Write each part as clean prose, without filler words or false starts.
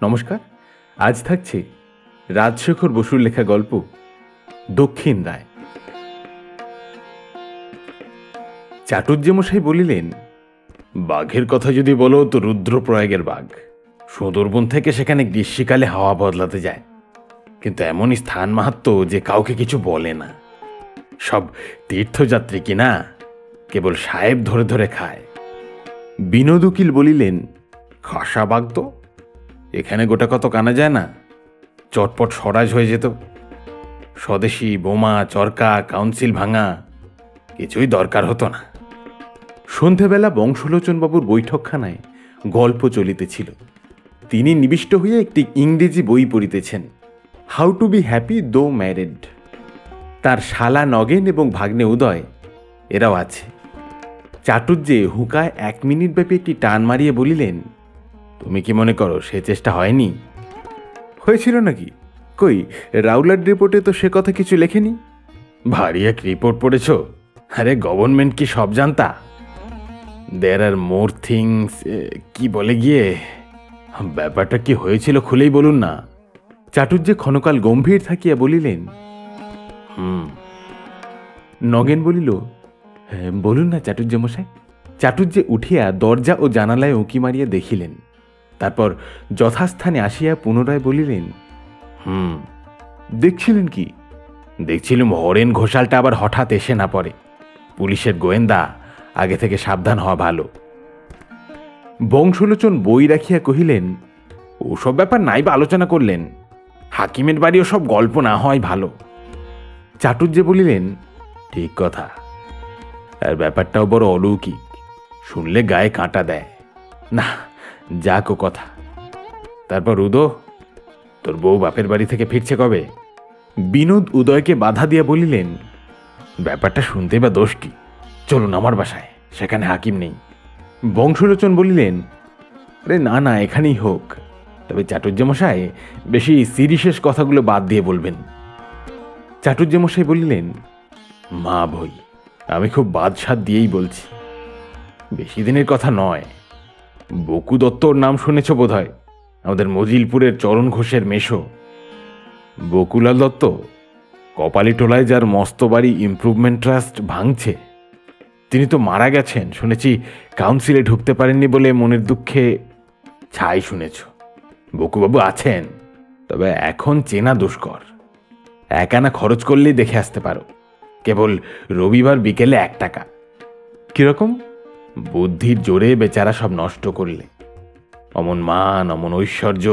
নমস্কার। আজ থাকছে রাজশেখর বসুর লেখা গল্প দক্ষিণ রায়। চাটুর্যমশাই বলিলেন, বাঘের কথা যদি বলো তো রুদ্রপ্রয়াগের বাঘ। সুন্দরবন থেকে সেখানে গ্রীষ্মকালে হাওয়া বদলাতে যায়, কিন্তু এমনই স্থান মাহাত্ম্য যে কাউকে কিছু বলে না। সব তীর্থযাত্রী কিনা, কেবল সাহেব ধরে ধরে খায়। বিনোদ উকিল বলিলেন, খাসা বাঘ তো, এখানে গোটা কত কানা যায় না, চটপট স্বরাজ হয়ে যেত। স্বদেশী বোমা, চরকা, কাউন্সিল ভাঙা কিছুই দরকার হতো না। সন্ধেবেলা বংশলোচনবাবুর বৈঠকখানায় গল্প চলিতেছিল। তিনি নিবিষ্ট হইয়া একটি ইংরেজি বই পড়িতেছেন, হাউ টু বি হ্যাপি দো ম্যারিড। তার শালা নগেন এবং ভাগ্নে উদয় এরাও আছে। চাটুর্যে হুঁকায় 1 মিনিট ব্যাপী একটি টান মারিয়ে বলিলেন, তুমি কি মনে করো সে চেষ্টা হয়নি? হয়েছিল নাকি? কই, রাউলার রিপোর্টে তো সে কথা কিছু লেখেনি। ভারী এক রিপোর্ট পড়েছ? আরে গভর্নমেন্ট কি সব জানতা? দেয়ার আর মোর থিংস। কি বলে গিয়ে, ব্যাপারটা কি হয়েছিল খুলেই বলুন না। চাটুর্যে ক্ষণকাল গম্ভীর থাকিয়া বলিলেন, নগেন বলিল, বলুন না চাটুর্য মশাই। চাটুর্যে উঠিয়া দরজা ও জানালায় উঁকি মারিয়া দেখিলেন, তারপর যথাস্থানে আসিয়া পুনরায় বলিলেন, দেখছিলেন কি? দেখছিলাম হরেন ঘোষালটা আবার হঠাৎ এসে না পড়ে। পুলিশের গোয়েন্দা, আগে থেকে সাবধান হওয়া ভালো। বংশলোচন বই রাখিয়া কহিলেন, ওসব ব্যাপার নাই বা আলোচনা করলেন, হাকিমের বাড়িও সব গল্প না হয় ভালো। চাটুর্যে বলিলেন, ঠিক কথা, আর ব্যাপারটাও বড় অলৌকিক, শুনলে গায়ে কাঁটা দেয় না। যাক ও কথা। তারপর উদয়, তোর বউ বাপের বাড়ি থেকে ফিরছে কবে? বিনোদ উদয়কে বাধা দিয়া বলিলেন, ব্যাপারটা শুনতে বা দোষ কি, চলুন আমার বাসায়, সেখানে হাকিম নেই। বংশলোচন বলিলেন, আরে না না, এখানেই হোক, তবে চাটুর্যমশাই বেশি সিরিয়াস কথাগুলো বাদ দিয়ে বলবেন। চাটুর্যমশাই বলিলেন, মা ভই, আমি খুব বাদসাদ দিয়েই বলছি, বেশি দিনের কথা নয়। বকু দত্তর নাম শুনেছ বোধ হয়, আমাদের মজিলপুরের চরণ ঘোষের মেশো। বকুলাল দত্ত কপালিটোলায় যার মস্ত বাড়ি ইমপ্রুভমেন্ট ট্রাস্ট ভাঙছে, তিনি তো মারা গেছেন শুনেছি। কাউন্সিলে ঢুকতে পারেননি বলে মনের দুঃখে। ছাই শুনেছ, বকুবাবু আছেন, তবে এখন চেনা দুষ্কর। 1 আনা খরচ করলেই দেখে আসতে পারো, কেবল রবিবার বিকেলে 1 টাকা। কিরকম? বুদ্ধির জোরে বেচারা সব নষ্ট করলে। অমন মান, অমন ঐশ্বর্য,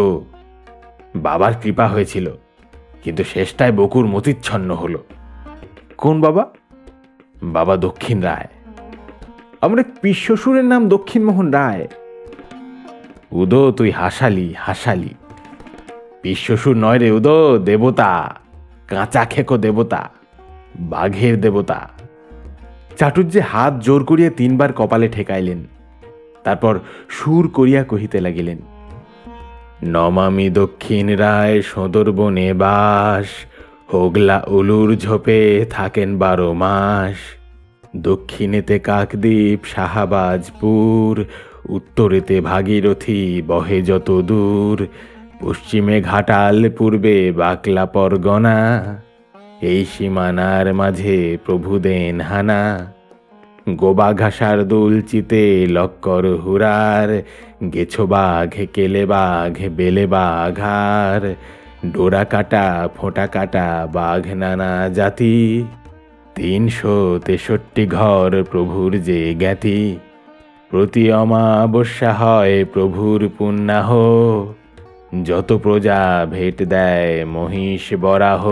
বাবার কৃপা হয়েছিল, কিন্তু শেষটায় বকুর মতিচ্ছন্ন হল। কোন বাবা? বাবা দক্ষিণ রায়। আমার পিস শ্বশুরের নাম দক্ষিণমোহন রায়। উদো, তুই হাসালি হাসালি। পিস শ্বশুর নয় রে উদো, দেবতা, কাঁচা খেকো দেবতা, বাঘের দেবতা। চাটুর্যে হাত জোর করিয়া 3 বার কপালে ঠেকাইলেন, তারপর সুর করিয়া কহিতে লাগিলেন, নমামি দক্ষিণ রায় সদরবনে বাস, হোগলা উলুর ঝোপে থাকেন 12 মাস। দক্ষিণেতে কাকদ্বীপ শাহাবাজপুর, উত্তরেতে ভাগীরথী বহে যত দূর। পশ্চিমে ঘাটাল, পূর্বে বাকলা পরগনা, এই সীমানার মাঝে প্রভু দেন হানা। গোবা ঘাসার দুলচিতে লক্কর হুরার, গেছো বাঘ কেলে বাঘ বেলে বাঘার। ডোরা কাটা ফোঁটা কাটা বাঘ নানা জাতি, 363 ঘর প্রভুর যে জ্ঞাতি। প্রতি অমাবস্যা হয় প্রভুর পুণ্যাহ, যত প্রজা ভেট দেয় মহিষ বরাহ।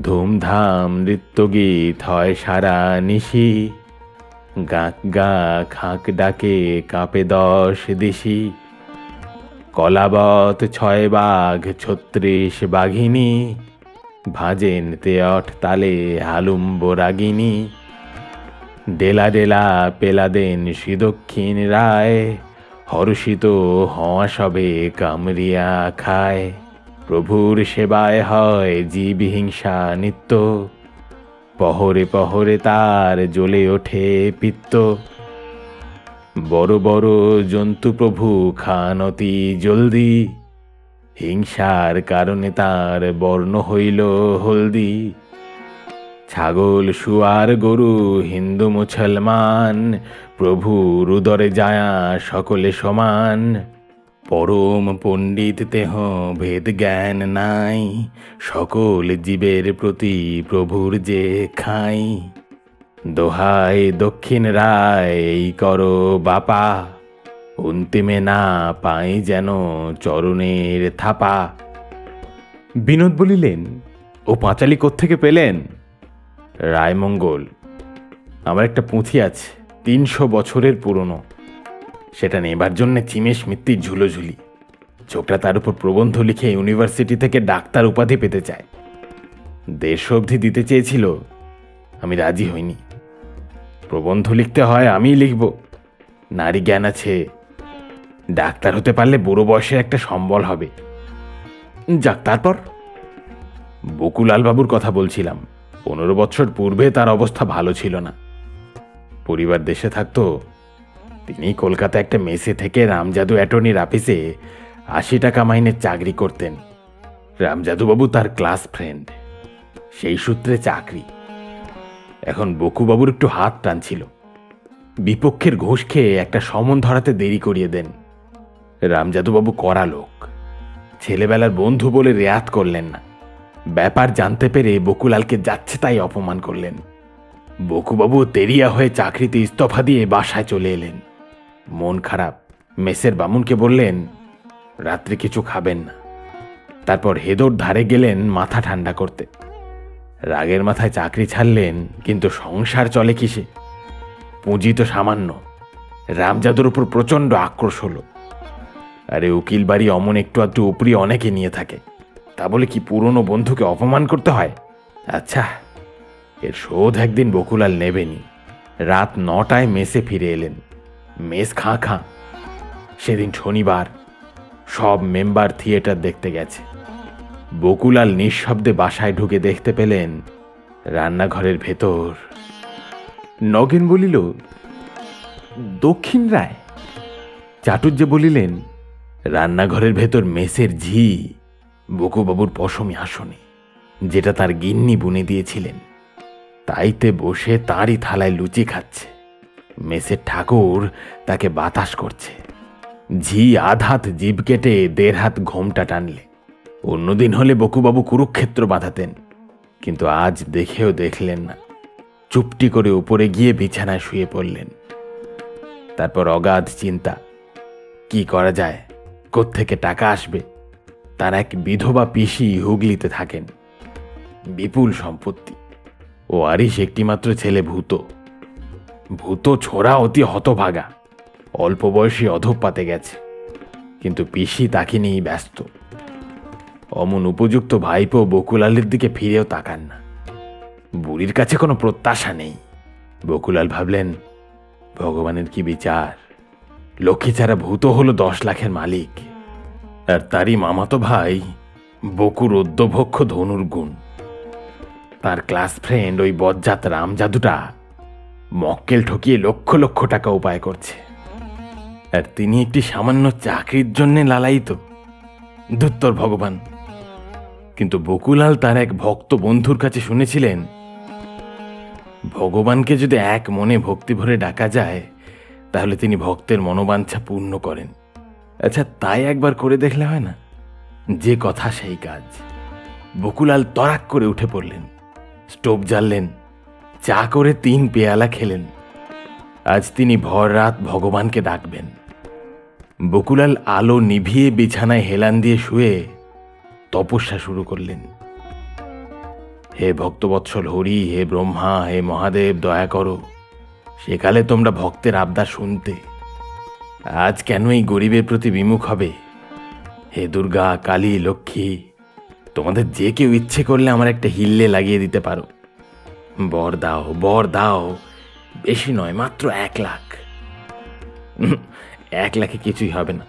ধুমধাম নৃত্যগীত হয় সারা নিশি, গাঁক গা খাঁক ডাকে কাঁপে 10 দিশি। কলাবত 6 বাঘ 36 বাঘিনী, ভাজেন 63 তালে হালুম্ব রাগিনী। ডেলা ডেলা পেলা দেন শ্রী দক্ষিণ রায়, হর্ষিত হওয়া সবে কামরিয়া খায়। প্রভুর সেবায় হয় জীব হিংসা নিত্য, পহরে পহরে তার জ্বলে ওঠে পিত্ত। বড় বড় জন্তু প্রভু খান অতি জলদি, হিংসার কারণে তার বর্ণ হইল হলদি। ছাগল শুয়ার গরু হিন্দু মুসলমান, প্রভুর উদরে যায়া সকলে সমান। পরম পণ্ডিত তেহ ভেদ জ্ঞান নাই, সকল জীবের প্রতি প্রভুর যে খাই। দোহাই দক্ষিণ রায় এই করো বাপা, অন্তিমে না পাই যেন চরণের থাপা। বিনোদ বলিলেন, ও পাঁচালি কোত্থেকে পেলেন? রায়মঙ্গল। আমার একটা পুঁথি আছে, 300 বছরের পুরনো। সেটা নেবার জন্য চিমেশ মিত্তির ঝুলোঝুলি। ছোকরা তার উপর প্রবন্ধ লিখে ইউনিভার্সিটি থেকে ডাক্তার উপাধি পেতে চায়। 150 অবধি দিতে চেয়েছিল, আমি রাজি হইনি। প্রবন্ধ লিখতে হয় আমিই লিখব, নারী জ্ঞান আছে, ডাক্তার হতে পারলে বুড়ো বয়সের একটা সম্বল হবে। যাক, তারপর বকুলাল বাবুর কথা বলছিলাম। 15 বছর পূর্বে তার অবস্থা ভালো ছিল না। পরিবার দেশে থাকতো, তিনি কলকাতা একটা মেসে থেকে রামজাদু অ্যাটর্নির অফিসে 80 টাকা মাইনের চাকরি করতেন। রামজাদুবাবু তার ক্লাস ফ্রেন্ড, সেই সূত্রে চাকরি। এখন বকুবাবুর একটু হাত টানছিল। বিপক্ষের ঘুষ খেয়ে একটা সমন ধরাতে দেরি করিয়ে দেন। রামজাদুবাবু কড়া লোক, ছেলেবেলার বন্ধু বলে রেয়াত করলেন না। ব্যাপার জানতে পেরে বকুলালকে যাচ্ছে তাই অপমান করলেন। বকুবাবু তেরিয়া হয়ে চাকরিতে ইস্তফা দিয়ে বাসায় চলে এলেন। মন খারাপ, মেসের বামুনকে বললেন রাত্রে কিছু খাবেন না। তারপর হেদোর ধারে গেলেন মাথা ঠান্ডা করতে। রাগের মাথায় চাকরি ছাড়লেন, কিন্তু সংসার চলে কিসে? পুঁজি তো সামান্য। রামজাদুর উপর প্রচণ্ড আক্রোশ হলো। আরে উকিল বাড়ি অমন একটু আধটু উপরি অনেকে নিয়ে থাকে, তা বলে কি পুরনো বন্ধুকে অপমান করতে হয়? আচ্ছা, এর শোধ একদিন বকুলাল নেবেনি। রাত 9টায় মেসে ফিরে এলেন। মেস খাঁ খাঁ। সেদিন শনিবার, সব মেম্বার থিয়েটার দেখতে গেছে। বকুলাল নিঃশব্দে বাসায় ঢুকে দেখতে পেলেন রান্নাঘরের ভেতর। নগেন বলিল, দক্ষিণ রায়? চাটুর্যে বলিলেন, রান্নাঘরের ভেতর মেসের ঝি, বকুবাবুর পশমি আসনে, যেটা তার গিন্নি বুনে দিয়েছিলেন। তাইতে বসে তাঁরই থালায় লুচি খাচ্ছে। মেসের ঠাকুর তাকে বাতাস করছে। ঝি আধ হাত জিভ কেটে 1.5 হাত ঘোমটা টানলে। অন্যদিন হলে বকুবাবু কুরুক্ষেত্র বাঁধাতেন, কিন্তু আজ দেখেও দেখলেন না। চুপটি করে উপরে গিয়ে বিছানায় শুয়ে পড়লেন। তারপর অগাধ চিন্তা, কি করা যায়, কোত্থেকে টাকা আসবে। তার এক বিধবা পিসি হুগলিতে থাকেন, বিপুল সম্পত্তি। ও আরিস একটিমাত্র ছেলে ভূত। ভূত ছোড়া অতি হতভাগা, অল্প বয়সী অধঃপাতে গেছে, কিন্তু পিসি তাকে নিয়েই ব্যস্ত। অমন উপযুক্ত ভাইপো বকুলালের দিকে ফিরেও তাকান না। বুড়ির কাছে কোনো প্রত্যাশা নেই। বকুলাল ভাবলেন, ভগবানের কি বিচার! লক্ষ্মী ছাড়া ভূত হলো 10 লাখের মালিক, আর তারই মামাতো ভাই বকুর অদ্যভক্ষ ধনুর গুণ। তার ক্লাস ফ্রেন্ড ওই বজ্জাত রামজাদুটা মক্কেল ঠকিয়ে লক্ষ লক্ষ টাকা উপায় করছে, আর তিনি একটি সামান্য চাকরির জন্য লালায়িত। ধুত্তর ভগবান! কিন্তু বকুলাল তার এক ভক্ত বন্ধুর কাছে শুনেছিলেন, ভগবানকে যদি এক মনে ভক্তি ভরে ডাকা যায়, তাহলে তিনি ভক্তের মনোবাঞ্ছা পূর্ণ করেন। আচ্ছা, তাই একবার করে দেখলে হয় না? যে কথা সেই কাজ। বকুলাল তরাক করে উঠে পড়লেন, স্টোভ জ্বাললেন, চা করে 3 পেয়ালা খেলেন। আজ তিনি ভর রাত ভগবানকে ডাকবেন। বকুলাল আলো নিভিয়ে বিছানায় হেলান দিয়ে শুয়ে তপস্যা শুরু করলেন। হে ভক্তবৎসল হরি, হে ব্রহ্মা, হে মহাদেব, দয়া করো। সেকালে তোমরা ভক্তের আবদার শুনতে, আজ কেন এই গরিবের প্রতি বিমুখ হবে? হে দুর্গা, কালী, লক্ষ্মী, তোমাদের যে কেউ ইচ্ছে করলে আমার একটা হিল্লে লাগিয়ে দিতে পারো। বর দাও, বর দাও। বেশি নয়, মাত্র 1 লাখ। 1 লাখে কিছুই হবে না।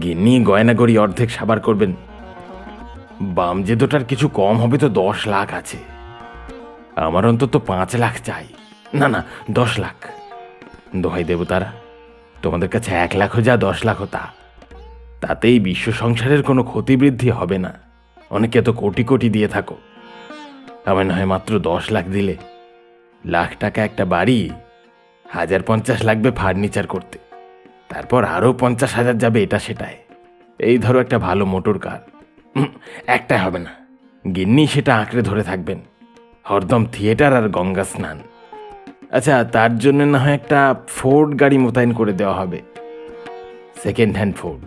গিন্নি গয়নাগড়ি অর্ধেক সাবার করবেন। বাম যে দুটার কিছু কম হবে তো 10 লাখ আছে। আমার অন্তত 5 লাখ চাই। না না, 10 লাখ। দোহাই দেবতারা, তোমাদের কাছে 1 লাখ যা, 10 লাখ তা। তাতেই বিশ্ব সংসারের কোনো ক্ষতিবৃদ্ধি হবে না। অনেকে তো কোটি কোটি দিয়ে থাকো, আমার না হয় মাত্র 10 লাখ দিলে। লাখ টাকা একটা বাড়ি, 1050 লাগবে ফার্নিচার করতে, তারপর আরও 50,000 যাবে এটা সেটায়। এই ধরো একটা ভালো মোটর কার, একটাই হবে না, গিন্নি সেটা আঁকড়ে ধরে থাকবেন, হরদম থিয়েটার আর গঙ্গা স্নান। আচ্ছা, তার জন্য না হয় একটা ফোর্ড গাড়ি মোতায়েন করে দেওয়া হবে, সেকেন্ড হ্যান্ড ফোর্ড।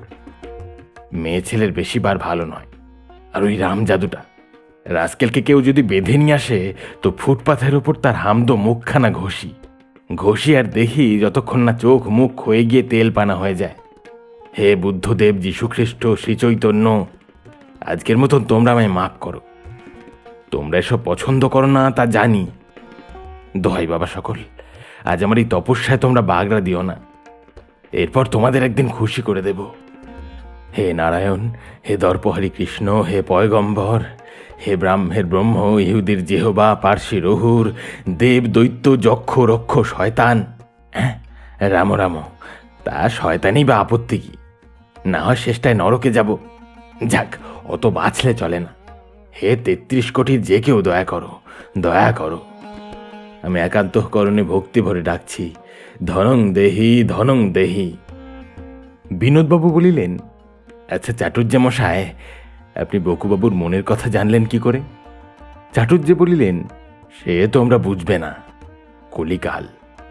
মেয়ে ছেলের বেশি বার ভালো নয়। আর ওই রামজাদুটা, রাস্কেলকে কেউ যদি বেঁধে নিয়ে আসে তো ফুটপাথের ওপর তার হামদো মুখখানা ঘষি আর দেখি যতক্ষণ না চোখ মুখ হয়ে গিয়ে তেল পানা হয়ে যায়। হে বুদ্ধদেব, যীশুখ্রিস্ট, শ্রীচৈতন্য, আজকের মতন তোমরা আমায় মাফ করো। তোমরা এসব পছন্দ করো না তা জানি, দোহাই বাবা সকল, আজ আমার এই তপস্যায় তোমরা বাগড়া দিও না, এরপর তোমাদের একদিন খুশি করে দেব। হে নারায়ণ, হে দর্পহারী কৃষ্ণ, হে পয়গম্বর, হে ব্রাহ্মের ব্রহ্ম, ইহুদির জেহবা, পার্সি রহুর, দেব দৈত্য যক্ষ রক্ষ শয়তান। হ্যাঁ, রাম রাম, তা শয়তানই বা আপত্তি কি? না হয় শেষটায় নরকে যাব। যাক, অত বাঁচলে চলে না। হে 33 কোটির যে কেউ দয়া করো, দয়া করো। আমি একান্তকরণে ভক্তি ভরে ডাকছি, ধনং দেহি, ধনং দেহি। বিনোদবাবু বলিলেন, আচ্ছা চাটুর্যে মশায়, আপনি বকুবাবুর মনের কথা জানলেন কি করে? চাটুর্যে বলিলেন, সে তো আমরা বুঝবে না, কলিকাল,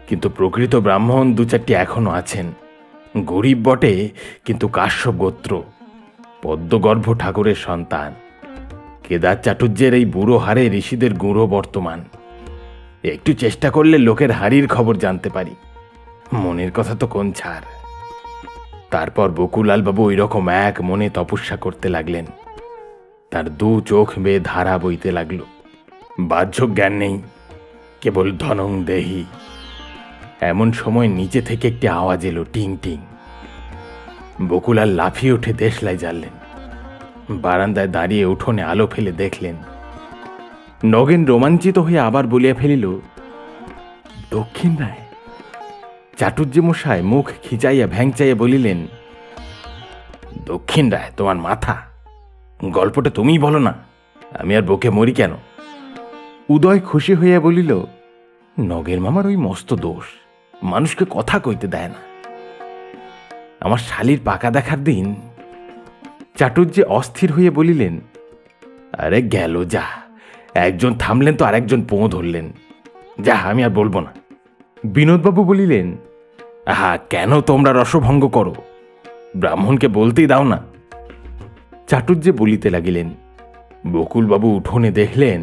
কিন্তু প্রকৃত ব্রাহ্মণ 2-4টি এখনো আছেন। গরিব বটে, কিন্তু কাশ্যপ গোত্র, পদ্মগর্ভ ঠাকুরের সন্তান। কেদার চাটুর্যের এই বুড়ো হারে ঋষিদের গুঁড়ো বর্তমান। একটু চেষ্টা করলে লোকের হাড়ির খবর জানতে পারি, মনের কথা তো কোন ছাড়। তারপর বকুলাল বাবু ওই রকম এক মনে তপস্যা করতে লাগলেন। তার 2 চোখ বেয়ে ধারা বইতে লাগলো। বাহ্য জ্ঞান নেই, কেবল ধনং দেহি। এমন সময় নিচে থেকে একটি আওয়াজ এলো, টিং টিং। বকুলাল লাফিয়ে উঠে দেশলাই জ্বাললেন। বারান্দায় দাঁড়িয়ে উঠোনে আলো ফেলে দেখলেন। নগেন রোমাঞ্চিত হয়ে আবার বলিয়া ফেলিল, দক্ষিণ রায়। চাটুর্যে মশাই মুখ খিচাইয়া ভ্যাংচাইয়া বলিলেন, দক্ষিণ রায় তোমার মাথা, গল্পটা তুমিই বলো না, আমি আর বকে মরি কেন? উদয় খুশি হইয়া বলিল, নগের মামার ওই মস্ত দোষ, মানুষকে কথা কইতে দেয় না। আমার শালির পাকা দেখার দিন। চাটুর্যে অস্থির হইয়া বলিলেন, আরে গেল যা, একজন থামলেন তো আরেকজন পোঁ ধরলেন। যা, আমি আর বলবো না। বিনোদবাবু বলিলেন, আহা, কেন তোমরা রসভঙ্গ করো? ব্রাহ্মণকে বলতেই দাও না। চাটুর্যে বলিতে লাগিলেন। বকুলবাবু উঠোনে দেখলেন,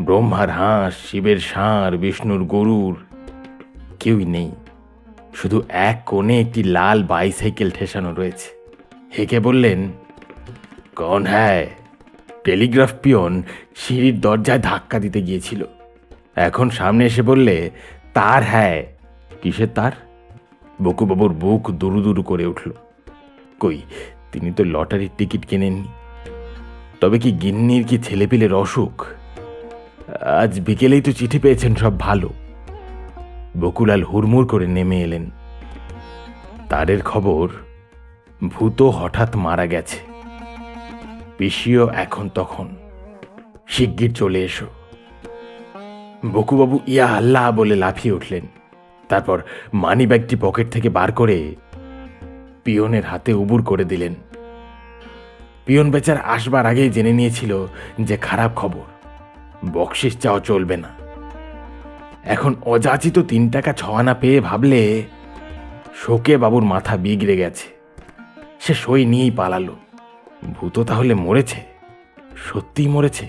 ব্রহ্মার হাঁস, শিবের ষাঁড়, বিষ্ণুর গরুর কেউই নেই, শুধু এক কোণে একটি লাল বাইসাইকেল ঠেসানো রয়েছে। হেঁকে বললেন, কন হ্যায়? টেলিগ্রাফ পিয়ন সিঁড়ির দরজায় ধাক্কা দিতে গিয়েছিল, এখন সামনে এসে বললে, তার হ্যায়। কিসের তার? বকুবাবুর বুক দুরু দুরু করে উঠল। কই, তিনি তো লটারির টিকিট কেনেননি। তবে কি গিন্নির কি ছেলেপিলের অসুখ? আজ বিকেলেই তো চিঠি পেয়েছেন, সব ভালো। বকুলাল হুড়মুড় করে নেমে এলেন। তারের খবর, ভূত হঠাৎ মারা গেছে, পিসিও এখন তখন, শিগগির চলে এসো। বকুবাবু ইয়া আল্লাহ বলে লাফিয়ে উঠলেন। তারপর মানি ব্যাগটি পকেট থেকে বার করে পিয়নের হাতে উবুর করে দিলেন। পিয়ন বেচার আসবার আগেই জেনে নিয়েছিল যে খারাপ খবর, বকশিস চাও চলবে না। এখন অযাচিত 3 টাকা 6 আনা পেয়ে ভাবলে শোকে বাবুর মাথা বিগড়ে গেছে। সে সই নিয়েই পালালো। ভূত তাহলে মরেছে? সত্যিই মরেছে?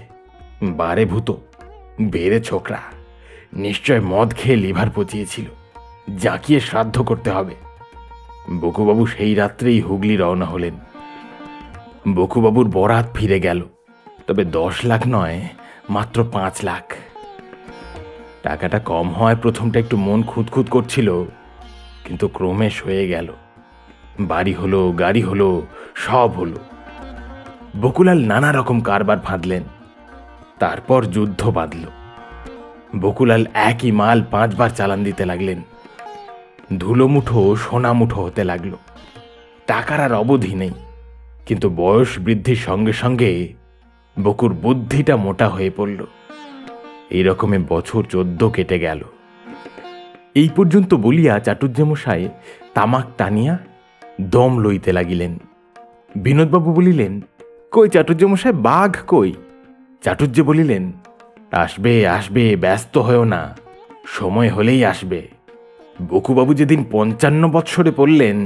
বারে ভূত, বেড়ে ছোকরা, নিশ্চয় মদ খেয়ে লিভার পচিয়েছিল, জাঁকিয়ে শ্রাদ্ধ করতে হবে। বকুবাবু সেই রাত্রেই হুগলি রওনা হলেন। বকুবাবুর বরাত ফিরে গেল, তবে 10 লাখ নয়, মাত্র 5 লাখ। টাকাটা কম হয় প্রথমটা একটু মন খুঁতখুত করছিল, কিন্তু ক্রমে সয়ে গেল। বাড়ি হলো, গাড়ি হলো, সব হলো। বকুলাল নানা রকম কারবার ফাঁদলেন। তারপর যুদ্ধ বাঁধল। বকুলাল একই মাল 5 বার চালান দিতে লাগলেন। ধুলো মুঠো সোনা মুঠো হতে লাগলো। টাকার আর অবধি নেই, কিন্তু বয়স বৃদ্ধির সঙ্গে সঙ্গে বকুর বুদ্ধিটা মোটা হয়ে পড়ল। এই রকমে বছর 14 কেটে গেল। এই পর্যন্ত বলিয়া চাটুর্যমশাই তামাক টানিয়া দম লইতে লাগিলেন। বিনোদবাবু বলিলেন, কই চাটুর্যমশাই, বাঘ কই? চাটুর্য বলিলেন, আসবে আসবে, ব্যস্ত হয়েও না, সময় হলেই আসবে। বকুবাবু যেদিন 55 বৎসরে পড়লেন,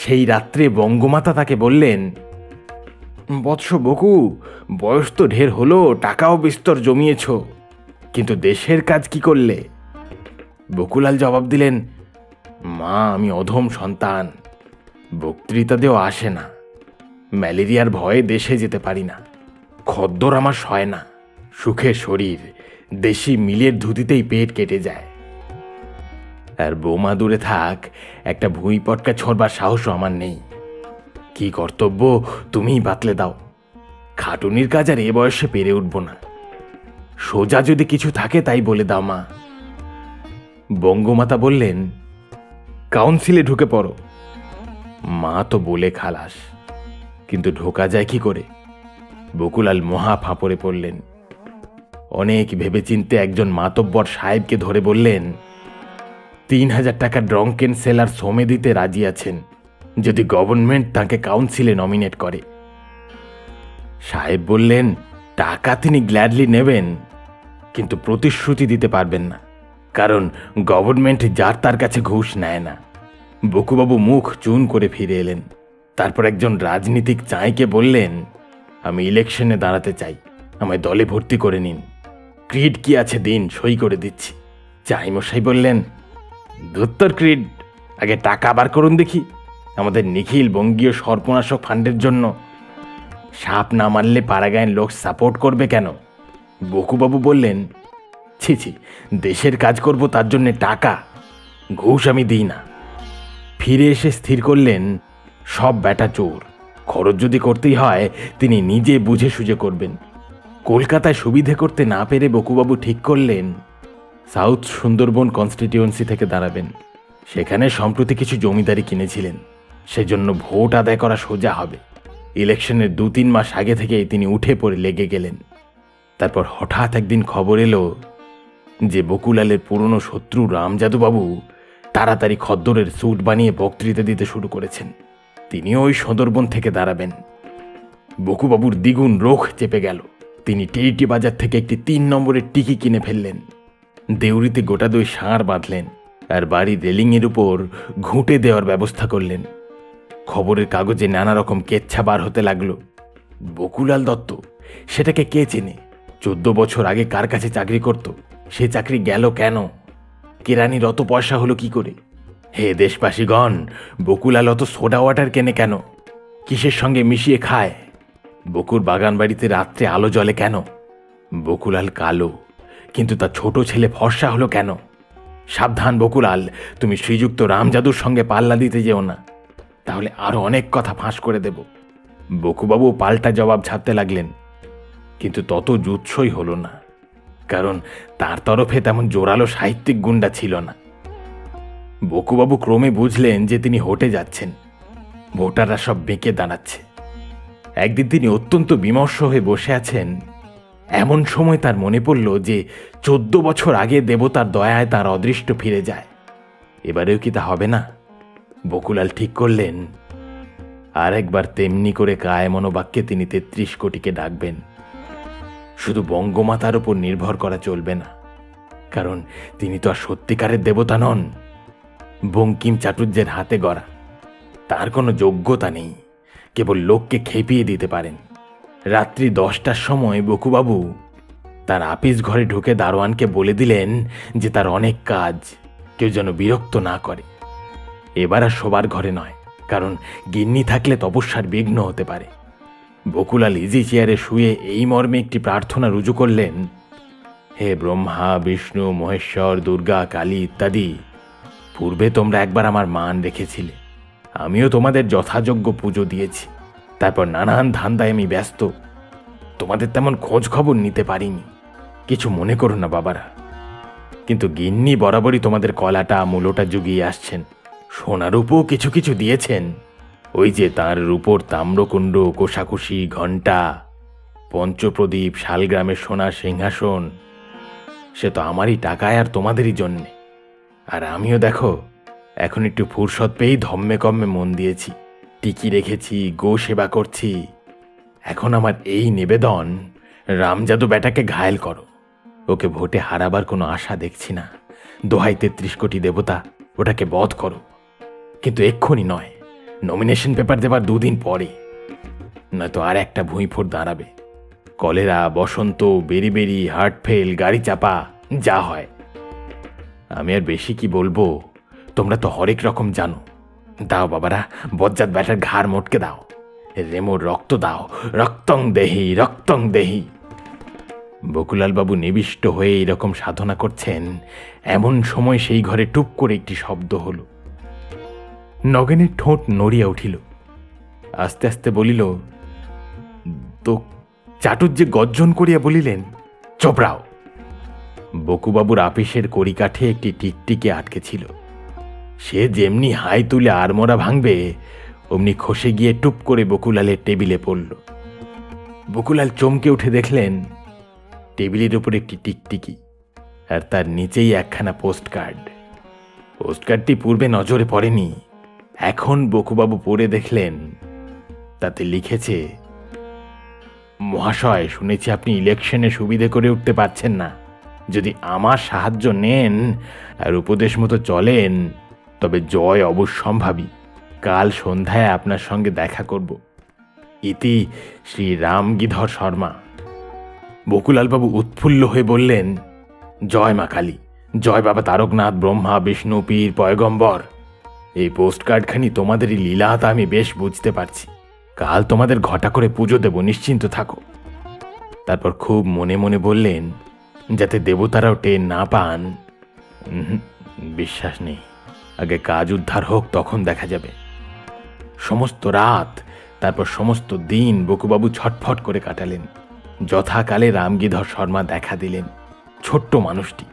সেই রাত্রে বঙ্গমাতা তাকে বললেন, বৎস বকু, বয়স তো ঢের হলো, টাকাও বিস্তর জমিয়েছ, কিন্তু দেশের কাজ কি করলে? বকুলাল জবাব দিলেন, মা, আমি অধম সন্তান, বক্তৃতাতেও আসে না, ম্যালেরিয়ার ভয়ে দেশে যেতে পারি না, খদ্দর আমার সয় না, সুখে শরীর, দেশি মিলের ধুতিতেই পেট কেটে যায়। আর বৌমা দূরে থাক, একটা ভুঁই পটকা ছোঁড়বার সাহসও আমার নেই। কি কর্তব্য তুমিই বাতলে দাও। খাটুনির কাজ আর এ বয়সে পেরে উঠব না। সোজা যদি কিছু থাকে তাই বলে দাও মা। বঙ্গমাতা বললেন, কাউন্সিলে ঢুকে পড়ো। মা তো বলে খালাস, কিন্তু ঢোকা যায় কি করে? বকুলাল মহা ফাঁপড়ে পড়লেন। অনেক ভেবেচিন্তে একজন মাতব্বর সাহেবকে ধরে বললেন, 3000 টাকা ড্রঙ্কেন সেলার সমে দিতে রাজি আছেন, যদি গভর্নমেন্ট তাকে কাউন্সিলে নমিনেট করে। সাহেব বললেন, টাকা তিনি গ্ল্যাডলি নেবেন, কিন্তু প্রতিশ্রুতি দিতে পারবেন না, কারণ গভর্নমেন্ট যার তার কাছে ঘুষ নেয় না। বকুবাবু মুখ চুন করে ফিরে এলেন। তারপর একজন রাজনীতিক চাঁইকে বললেন, আমি ইলেকশনে দাঁড়াতে চাই, আমায় দলে ভর্তি করে নিন, ক্রিড কি আছে দিন, সই করে দিচ্ছি। চাঁই মশাই বললেন, ধুত্তর ক্রিড, আগে টাকা বার করুন দেখি, আমাদের নিখিল বঙ্গীয় সর্পনাশক ফান্ডের জন্য। সাপ না মারলে পাড়াগাঁয়ের লোক সাপোর্ট করবে কেন? বকুবাবু বললেন, ছি ছি, দেশের কাজ করব তার জন্য টাকা, ঘুষ আমি দিই না। ফিরে এসে স্থির করলেন, সব ব্যাটা চোর, খরচ যদি করতেই হয় তিনি নিজে বুঝে সুঝে করবেন। কলকাতায় সুবিধে করতে না পেরে বকুবাবু ঠিক করলেন সাউথ সুন্দরবন কনস্টিটিউয়েন্সি থেকে দাঁড়াবেন। সেখানে সম্প্রতি কিছু জমিদারি কিনেছিলেন, সেজন্য ভোট আদায় করা সোজা হবে। ইলেকশনের 2-3 মাস আগে থেকেই তিনি উঠে পড়ে লেগে গেলেন। তারপর হঠাৎ একদিন খবর এলো যে বকুলালের পুরনো শত্রু রামজাদুবাবু তাড়াতাড়ি খদ্দরের স্যুট বানিয়ে বক্তৃতা দিতে শুরু করেছেন। তিনিও ওই সুন্দরবন থেকে দাঁড়াবেন। বকুবাবুর দ্বিগুণ রোখ চেপে গেল। তিনি টেরিটি বাজার থেকে একটি 3 নম্বরের টিকি কিনে ফেললেন, দেউরিতে গোটা 2 ষাঁড় বাঁধলেন, আর বাড়ি রেলিংয়ের উপর ঘুঁটে দেওয়ার ব্যবস্থা করলেন। খবরের কাগজে নানা রকম কেচ্ছা বার হতে লাগলো। বকুলাল দত্ত, সেটাকে কে চেনে? 14 বছর আগে কার কাছে চাকরি করত, সে চাকরি গেল কেন? কেরানির অত পয়সা হলো কি করে? হে দেশবাসীগণ, বকুলাল অত সোডা ওয়াটার কেনে কেন? কিসের সঙ্গে মিশিয়ে খায়? বকুর বাগান বাড়িতে রাত্রে আলো জ্বলে কেন? বকুলাল কালো, কিন্তু তার ছোট ছেলে ফর্সা হলো কেন? সাবধান বকুলাল, তুমি শ্রীযুক্ত রামজাদুর সঙ্গে পাল্লা দিতে যেও না, তাহলে আরো অনেক কথা ফাঁস করে দেব। বকুবাবু পাল্টা জবাব ছাড়তে লাগলেন, কিন্তু তত জুৎসই হলো না, কারণ তার তরফে তেমন জোরালো সাহিত্যিক গুন্ডা ছিল না। বকুবাবু ক্রমে বুঝলেন যে তিনি হটে যাচ্ছেন, ভোটাররা সব বেঁকে দাঁড়াচ্ছে। একদিন তিনি অত্যন্ত বিমর্ষ হয়ে বসে আছেন, এমন সময় তার মনে পড়ল যে 14 বছর আগে দেবতার দয়ায় তার অদৃষ্ট ফিরে যায়। এবারেও কি তা হবে না? বকুলাল ঠিক করলেন, আর একবার তেমনি করে কায় মনোবাক্যে তিনি 33 কোটিকে ডাকবেন। শুধু বঙ্গমাতার উপর নির্ভর করা চলবে না, কারণ তিনি তো আর সত্যিকারের দেবতা নন, বঙ্কিম চাটুর্যের হাতে গড়া। তার কোনো যোগ্যতা নেই, কেবল লোককে খেপিয়ে দিতে পারেন। রাত্রি 10টার সময় বকুবাবু তার আপিস ঘরে ঢুকে দারোয়ানকে বলে দিলেন যে তার অনেক কাজ, কেউ যেন বিরক্ত না করে। এবার আর শোবার ঘরে নয়, কারণ গিন্নি থাকলে তপস্যার বিঘ্ন হতে পারে। বকুলাল ইজি চেয়ারে শুয়ে এই মর্মে একটি প্রার্থনা রুজু করলেন, হে ব্রহ্মা, বিষ্ণু, মহেশ্বর, দুর্গা, কালী ইত্যাদি, পূর্বে তোমরা একবার আমার মান রেখেছিলে, আমিও তোমাদের যথাযোগ্য পুজো দিয়েছি। তারপর নানান ধান্দায় আমি ব্যস্ত, তোমাদের তেমন খোঁজ খবর নিতে পারিনি। কিছু মনে করো না বাবারা, কিন্তু গিন্নি বরাবরই তোমাদের কলাটা মূলোটা জুগিয়ে আসছেন, সোনারূপও কিছু কিছু দিয়েছেন। ওই যে তাঁর রূপোর তাম্রকুণ্ড, কোষাকুষি, ঘণ্টা, পঞ্চপ্রদীপ, শালগ্রামের সোনার সিংহাসন, সে তো আমারই টাকায় আর তোমাদেরই জন্যে। আর আমিও দেখো এখন একটু ফুরসত পেয়েই ধম্মে কম্মে মন দিয়েছি, টিকি রেখেছি, গো সেবা করছি। এখন আমার এই নিবেদন, রামজাদু বেটাকে ঘায়েল করো, ওকে ভোটে হারাবার কোনো আশা দেখছি না। দোহাই 33 কোটি দেবতা, ওটাকে বধ করো, কিন্তু এক্ষুনি নয়, নমিনেশন পেপার দেবার 2 দিন পরে, নয়তো আর একটা ভুঁইফোড় দাঁড়াবে। কলেরা, বসন্ত, বেরি, হার্ট ফেল, গাড়ি চাপা, যা হয়। আমি আর বেশি কি বলবো, তোমরা তো হরেক রকম জানো। দাও বাবারা, বজ্জাত ব্যাটার ঘাড় মোটকে দাও, রেমোর রক্ত দাও, রক্তং দেহি, রক্তং দেহি। বকুলাল বাবু নিবিষ্ট হয়ে এরকম সাধনা করছেন, এমন সময় সেই ঘরে টুপ করে একটি শব্দ হল। নগেনের ঠোঁট নড়িয়া উঠিল, আস্তে আস্তে বলিল, তো চাটুজ্জে গর্জন করিয়া বলিলেন, চোপড়াও। বকুবাবুর আপিসের কড়িকাঠে একটি টিকটিকি আটকে ছিল, সে যেমনি হাই তুলে আড়মোড়া ভাঙবে অমনি খসে গিয়ে টুপ করে বকুলালের টেবিলে পড়ল। বকুলাল চমকে উঠে দেখলেন টেবিলের উপর একটি টিকটিকি, আর তার নিচেই একখানা পোস্টকার্ড। পোস্টকার্ডটি পূর্বে নজরে পড়েনি, এখন বকুবাবু পড়ে দেখলেন। তাতে লিখেছে, মহাশয়, শুনেছি আপনি ইলেকশনে সুবিধে করে উঠতে পারছেন না। যদি আমার সাহায্য নেন আর উপদেশ মতো চলেন তবে জয় অবশ্যম্ভাবী। কাল সন্ধ্যায় আপনার সঙ্গে দেখা করব। ইতি শ্রী রামগিধর শর্মা। বকুলালবাবু উৎফুল্ল হয়ে বললেন, জয় মা কালী, জয় বাবা তারকনাথ, ব্রহ্মা, বিষ্ণু, পীর, পয়গম্বর। এই পোস্টকার্ডখানি তোমাদেরই লীলা তা আমি বেশ বুঝতে পারছি। কাল তোমাদের ঘটা করে পুজো দেব, নিশ্চিন্ত থাকো। তারপর খুব মনে মনে বললেন, যাতে দেবতারাও টের না পান। বিশ্বাস নেই, আগে কাজ উদ্ধার হোক, তখন দেখা যাবে। সমস্ত রাত, তারপর সমস্ত দিন বকুবাবু ছটফট করে কাটালেন। যথাকালে রামগিধর শর্মা দেখা দিলেন। ছোট্ট মানুষটি,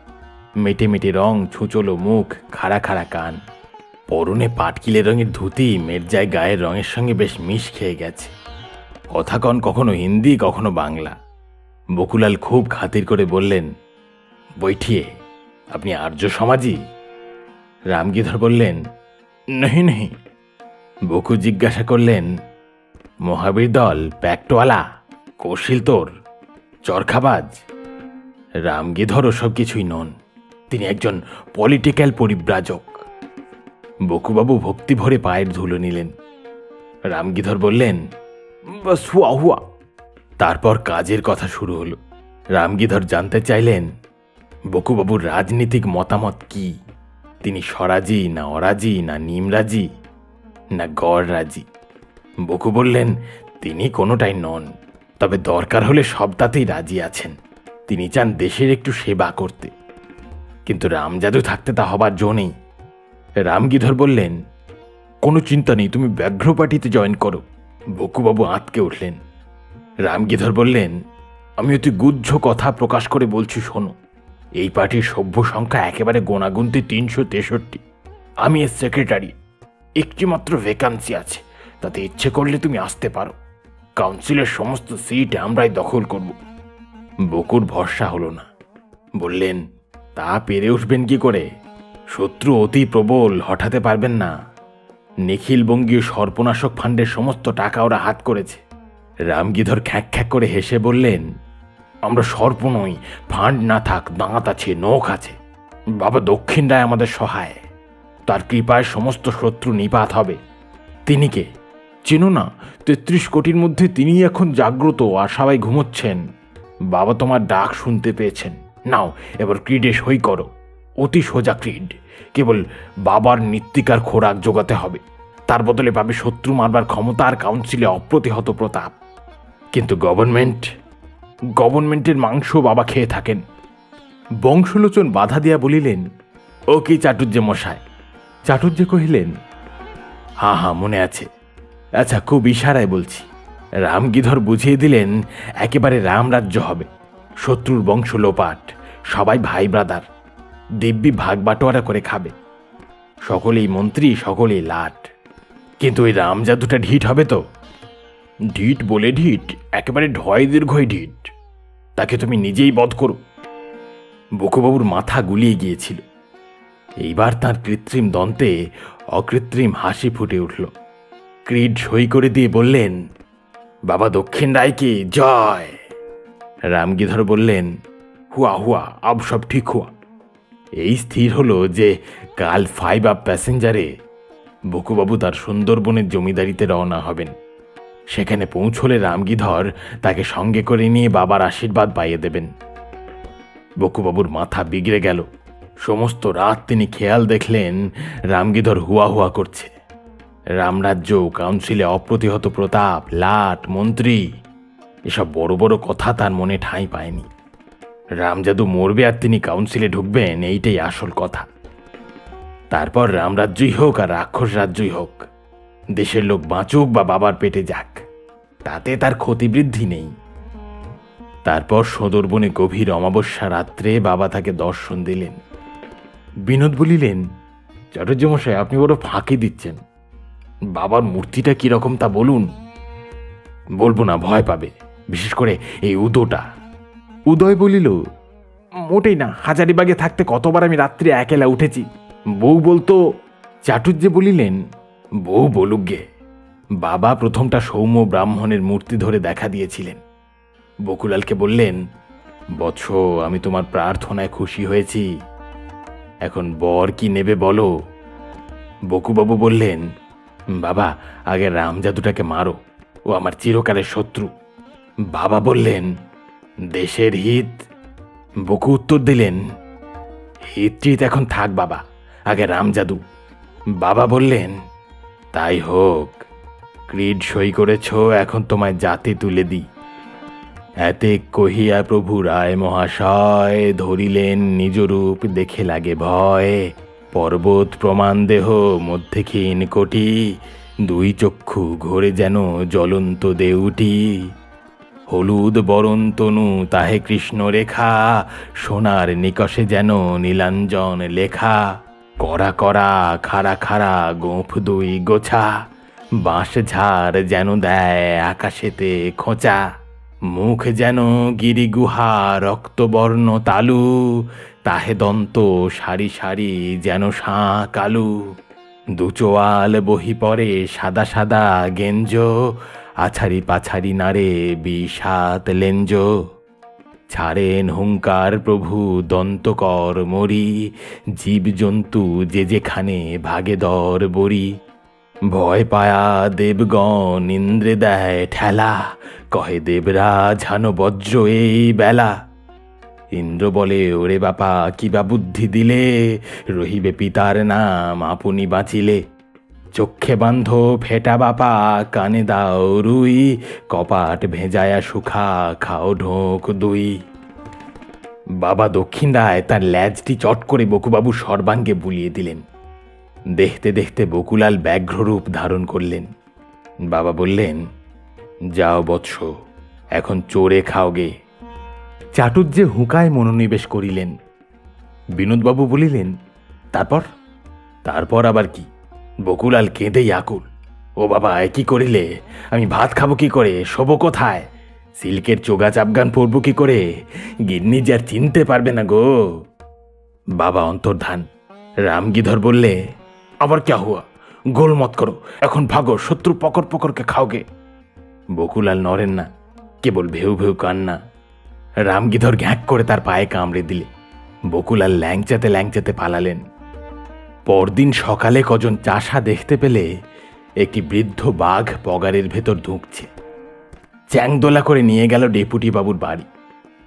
মেটে মেটে রং, ছুঁচলো মুখ, খাড়া খাড়া কান, পরনে পাটকিলে রঙের ধুতি, মেরজায় গায়ের রঙের সঙ্গে বেশ মিশ খেয়ে গেছে। কথা কন কখনো হিন্দি, কখনো বাংলা। বকুলাল খুব খাতির করে বললেন, বৈঠিয়ে, আপনি আর্য সমাজি? রামগিধর বললেন, নহি নহি। বকু জিজ্ঞাসা করলেন, মহাবীর দল, প্যাক্টওয়ালা, কৌশিল তোর, চরখাবাজ? রামগিধর ওসব কিছুই নন, তিনি একজন পলিটিক্যাল পরিব্রাজক। বকুবাবু ভক্তি ভরে পায়ের ধুলো নিলেন। রামগিধর বললেন, বাস হুয়া হুয়া। তারপর কাজের কথা শুরু হলো। রামগিধর জানতে চাইলেন বকুবাবুর রাজনীতিক মতামত কি। তিনি স্বরাজি না অরাজি, না নিমরাজি, না গড়রাজি? বকু বললেন, তিনি কোনোটাই নন, তবে দরকার হলে সব তাতেই রাজি আছেন। তিনি চান দেশের একটু সেবা করতে, কিন্তু রামজাদু থাকতে তা হবার জো নেই। রামগিধর বললেন, কোনো চিন্তা নেই, তুমি ব্যাঘ্র পার্টিতে জয়েন করো। বকুবাবু আঁতকে উঠলেন। রামগিধর বললেন, আমি অতি গুহ্য কথা প্রকাশ করে বলছি, শোনো। এই পার্টির সভ্য সংখ্যা একেবারে গোনাগুনতি 363। আমি এর সেক্রেটারি। একটি মাত্র ভ্যাকান্সি আছে, তাতে ইচ্ছে করলে তুমি আসতে পারো। কাউন্সিলের সমস্ত সিট আমরাই দখল করব। বকুর ভরসা হলো না। বললেন, তা পেরে উঠবেন কি করে? শত্রু অতি প্রবল, হঠাতে পারবেন না। নিখিল বঙ্গীয় সর্পনাশক ফান্ডের সমস্ত টাকা ওরা হাত করেছে। রামগিধর খ্যাঁক খ্যাঁক করে হেসে বললেন, আমরা সর্প নই, ফান্ড না থাক, দাঁত আছে, নখ আছে। বাবা দক্ষিণ রায় আমাদের সহায়, তার কৃপায় সমস্ত শত্রু নিপাত হবে। তিনি কে চেনো না? 33 কোটির মধ্যে তিনি এখন জাগ্রত, আর সবাই ঘুমোচ্ছেন। বাবা তোমার ডাক শুনতে পেয়েছেন। নাও এবার ক্রিডে সই করো, অতি সোজা ক্রিড। কেবল বাবার নিত্যিকার খোরাক জোগাতে হবে, তার বদলে পাবে শত্রু মারবার ক্ষমতা আর কাউন্সিলে অপ্রতিহত প্রতাপ। কিন্তু গভর্নমেন্টের মাংস বাবা খেয়ে থাকেন। বংশলোচন বাধা দিয়া বলিলেন, ও কি চাটুর্যে মশাই? চাটুর্যে কহিলেন, হ্যাঁ হ্যাঁ মনে আছে। আচ্ছা, খুব ইশারায় বলছি। রামগিধর বুঝিয়ে দিলেন, একেবারে রামরাজ্য হবে, শত্রুর বংশ লোপাট, সবাই ভাই ব্রাদার, দিব্যি ভাগ বাটোয়ারা করে খাবে, সকলেই মন্ত্রী, সকলেই লাট। কিন্তু ওই রাম জাদুটা ঢিঠ হবে তো? ঢিঠ বলে ঢিঠ, একেবারে ঢয় দীর্ঘই ঢিঠ। তাকে তুমি নিজেই বধ করো। বকুবাবুর মাথা গুলিয়ে গিয়েছিল। এইবার তার কৃত্রিম দন্তে অকৃত্রিম হাসি ফুটে উঠল। ক্রিড সই করে দিয়ে বললেন, বাবা দক্ষিণ রায়কে জয়। রামগিধর বললেন, হুয়া হুয়া, আব সব ঠিক হুয়া। এই স্থির হলো যে কাল 5 আপ প্যাসেঞ্জারে বকুবাবু তার সুন্দরবনের জমিদারিতে রওনা হবেন। সেখানে পৌঁছলে রামগিধর তাকে সঙ্গে করে নিয়ে বাবার আশীর্বাদ পাইয়ে দেবেন। বকুবাবুর মাথা বিগড়ে গেল। সমস্ত রাত তিনি খেয়াল দেখলেন রামগিধর হুয়া হুয়া করছে। রামরাজ্য, কাউন্সিলে অপ্রতিহত প্রতাপ, লাট, মন্ত্রী, এসব বড় বড় কথা তার মনে ঠাঁই পায়নি। রামজাদু মরবে আর তিনি কাউন্সিলে ঢুকবেন, এইটাই আসল কথা। তারপর রামরাজ্যই হোক আর রাক্ষস রাজ্যই হোক, দেশের লোক বাঁচুক বা বাবার পেটে যাক, তাতে তার ক্ষতিবৃদ্ধি নেই। তারপর সুন্দরবনে গভীর অমাবস্যা রাত্রে বাবা তাকে দর্শন দিলেন। বিনোদ বলিলেন, চাটুর্যমশাই, আপনি বড় ফাঁকি দিচ্ছেন। বাবার মূর্তিটা কিরকম তা বলুন। বলবো না, ভয় পাবে, বিশেষ করে এই উদোটা। উদয় বলিল, মোটেই না, হাজারিবাগে থাকতে কতবার আমি রাত্রি একেলা উঠেছি। বউ বলতো। চাটুর্য বলিলেন, বউ বলুক গে। বাবা প্রথমটা সৌম্য ব্রাহ্মণের মূর্তি ধরে দেখা দিয়েছিলেন। বকুলালকে বললেন, বৎস, আমি তোমার প্রার্থনায় খুশি হয়েছি। এখন বর কি নেবে বলো। বকুবাবু বললেন, বাবা, আগে রামজাদুটাকে মারো, ও আমার চিরকালের শত্রু। বাবা বললেন, দেশের হিত। বকু উত্তর দিলেন, হিতটিত এখন থাক বাবা, আগে রামজাদু। বাবা বললেন, তাই হোক, ক্রিড সই করেছ, এখন তোমায় জাতে তুলে দিই। এতে কহিয়া প্রভু রায় মহাশয় ধরিলেন নিজ রূপ, দেখে লাগে ভয়। পর্বত প্রমাণ দেহ মধ্যে ক্ষীণ কোটি, 2 চক্ষু ঘোরে যেন জ্বলন্ত দেউটি। হলুদ বরণ তনু তাহে কৃষ্ণ রেখা, সোনার নিকষে যেন নীলাঞ্জন লেখা। করা করা খাড়া খাড়া গোঁফ 2 গোছা, বাঁশ ঝাড় যেন দেয় আকাশেতে খোঁচা। মুখ যেন গিরিগুহা রক্তবর্ণ তালু, তাহে দন্ত সারি সারি যেন শাঁ কালু। 2 চোয়াল বহি পড়ে সাদা সাদা গেঞ্জ, আছাড়ি পাছাড়ি নারে 20 লেঞ্জ। ছাড়েন হুঙ্কার প্রভু দন্তকর মরি, জীব জন্তু যে যেখানে ভাগে দর বরি। ভয় পায়া দেবগণ ইন্দ্রে দেয় ঠেলা, কহে দেবরাজ হানো বজ্র এই বেলা। ইন্দ্র বলে, ওরে বাপা কিবা বুদ্ধি দিলে, রহিবে পিতার নাম আপনি বাঁচিলে। চক্ষে বান্ধ ফেটা বাপা কানে দাও রুই, কপাট ভেজায়া সুখা খাও ঢোক 2। বাবা দক্ষিণ রায় তার ল্যাজটি চট করে বকুবাবু সর্বাঙ্গে বুলিয়ে দিলেন। দেখতে দেখতে বকুলাল ব্যাঘ্ররূপ ধারণ করলেন। বাবা বললেন, যাও বৎস, এখন চোরে খাওগে। চাটুর্যে হুঁকায় মনোনিবেশ করিলেন। বিনোদবাবু বলিলেন, তারপর? তারপর আবার কি? বকুলাল কেঁদেই আকুল। ও বাবা, কি করিলে? আমি ভাত খাবো কি করে, শোবো কোথায়, সিল্কের চোগা চাপগান পরবো কি করে, গিন্নি যে আর চিনতে পারবে না গো। বাবা অন্তর্ধান। রামগিধর বললে, আবার ক্যা হুয়া, গোল মত করো, এখন ভাগো, শত্রু পকর পকরকে খাওগে। বকুলাল নড়েন না, কেবল ভেউ ভেউ কান্না। রামগিধর ঘ্যাঁক করে তার পায়ে কামড়ে দিলে। বকুলাল ল্যাংচাতে ল্যাংচাতে পালালেন। পরদিন সকালে কজন চাষা দেখতে পেলে একটি বৃদ্ধ বাঘ পগারের ভেতর ঢুকছে। চ্যাংদোলা করে নিয়ে গেল ডেপুটি বাবুর বাড়ি।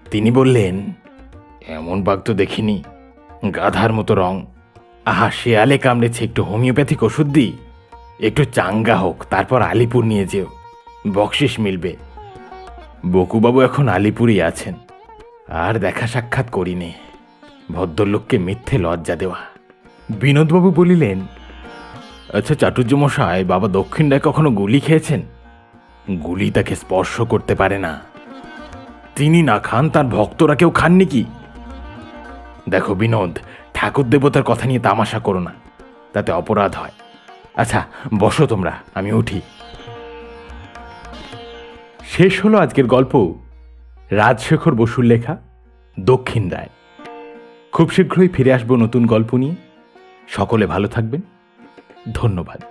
তিনি বললেন, এমন বাঘ তো দেখিনি, গাধার মতো রং। আহা, শেয়ালে কামড়েছে, একটু হোমিওপ্যাথিক ওষুধ দিই, একটু চাঙ্গা হোক, তারপর আলিপুর নিয়ে যেও, বকশিস মিলবে। বকুবাবু এখন আলিপুরই আছেন, আর দেখা সাক্ষাৎ করিনি, ভদ্রলোককে মিথ্যে লজ্জা দেওয়া। বিনোদবাবু বলিলেন, আচ্ছা চাটুর্যমশাই, বাবা দক্ষিণ রায় কখনো গুলি খেয়েছেন? গুলি তাকে স্পর্শ করতে পারে না। তিনি না খান, তার ভক্তরা কেউ খাননি কি? দেখো বিনোদ, ঠাকুর দেবতার কথা নিয়ে তামাশা করো না, তাতে অপরাধ হয়। আচ্ছা বসো তোমরা, আমি উঠি। শেষ হলো আজকের গল্প রাজশেখর বসুর লেখা দক্ষিণ রায়। খুব শীঘ্রই ফিরে আসবো নতুন গল্প নিয়ে। সকলে ভালো থাকবেন। ধন্যবাদ।